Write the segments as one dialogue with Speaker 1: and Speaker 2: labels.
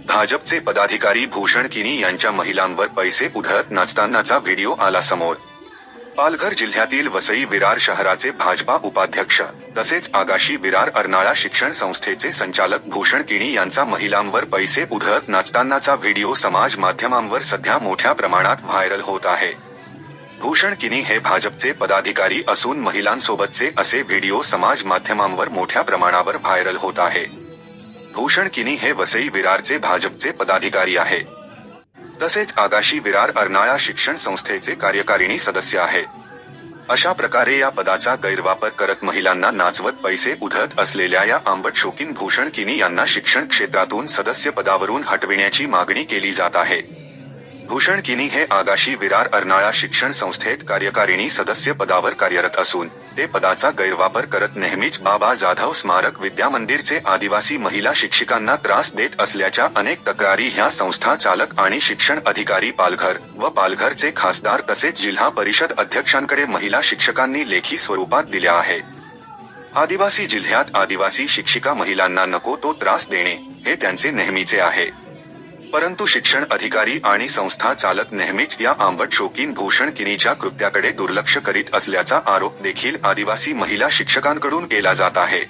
Speaker 1: भाजपचे पदाधिकारी भूषण किनी यांच्या महिलांवर पैसे उधळत नाचतानाचा व्हिडिओ आला समोर। पालघर जिल्ह्यातील वसई विरार शहराचे भाजपा उपाध्यक्ष तसेच आगाशी विरार अर्नाळा शिक्षण संस्थेचे संचालक भूषण किनी यांचा महिलांवर पैसे उधळत नाचतानाचा व्हिडिओ समाज माध्यमांवर सध्या मोठ्या प्रमाणात व्हायरल होत आहे। भूषण किनी हे भाजपचे पदाधिकारी असून महिलांसोबतचे असे व्हिडिओ समाज माध्यमांवर मोठ्या प्रमाणावर व्हायरल होत आहे। भूषण किनी हे वसई विरारचे भाजपचे पदाधिकारी आहे, तसेच आगाशी विरार अर्नाळा शिक्षण संस्थेचे कार्यकारिणी सदस्य आहेत। अशा प्रकारे या पदाचा गैरवापर करत महिलांना नाचवत पैसे उधळत असलेल्या या आंबट शौकीन भूषण किनी यांना शिक्षण क्षेत्रातून सदस्य पदावरून हटविण्याची मागणी केली जात आहे। भूषण किनी हे आगाशी विरार अर्नाळा शिक्षण संस्थेत कार्यकारिणी सदस्य पदावर कार्यरत असून ते पदाचा गैरवापर करत नेहमीच बाबा जाधव स्मारक विद्यामंदिरचे आदिवासी महिला शिक्षिकांना त्रास देत असल्याच्या अनेक तक्रारी ह्या संस्था चालक आणि शिक्षण अधिकारी पालघर व पालघरचे खासदार तसेच जिल्हा परिषद अध्यक्षांकडे महिला शिक्षकांनी लेखी स्वरूपात दिल्या आहेत। आदिवासी जिल्ह्यात आदिवासी शिक्षिका महिलांना नको तो त्रास देणे हे त्यांचे नेहमीचे आहे, परंतु शिक्षण अधिकारी आणि संस्था चालक नेहमीच या आंबट शौकीन भूषण किनीच्या कृत्याकडे दुर्लक्ष करीत असल्याचा आरोप देखील आदिवासी महिला शिक्षकांकडून केला जात आहे।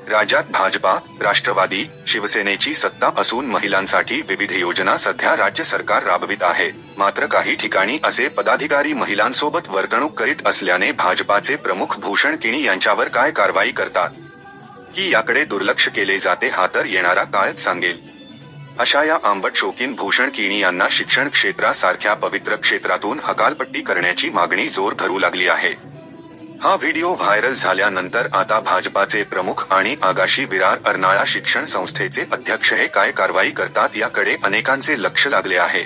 Speaker 1: राज्यात भाजपा, राष्ट्रवादी, शिवसेनेची सत्ता असून महिलांसाठी विविध योजना सध्या राज्य सरकार राबवित आहे, मात्र काही ठिकाणी असे पदाधिकारी महिलांसोबत वर्तणूक करीत असल्याने भाजपाचे प्रमुख भूषण किनी यांच्यावर काय कारवाई करतात की याकडे दुर्लक्ष केले जाते हा तर येणारा काळच सांगेल। अशा या आंबट शौकीन भूषण किनी यांना शिक्षण क्षेत्रासारख्या पवित्र क्षेत्रातून हकालपट्टी करण्याची मागणी जोर धरू लागली आहे। हा व्हिडिओ व्हायरल झाल्यानंतर आता भाजपाचे प्रमुख आणि आगाशी विरार अर्नाळा शिक्षण संस्थेचे अध्यक्ष हे काय कारवाई करतात याकडे अनेकांचे लक्ष लागले आहे।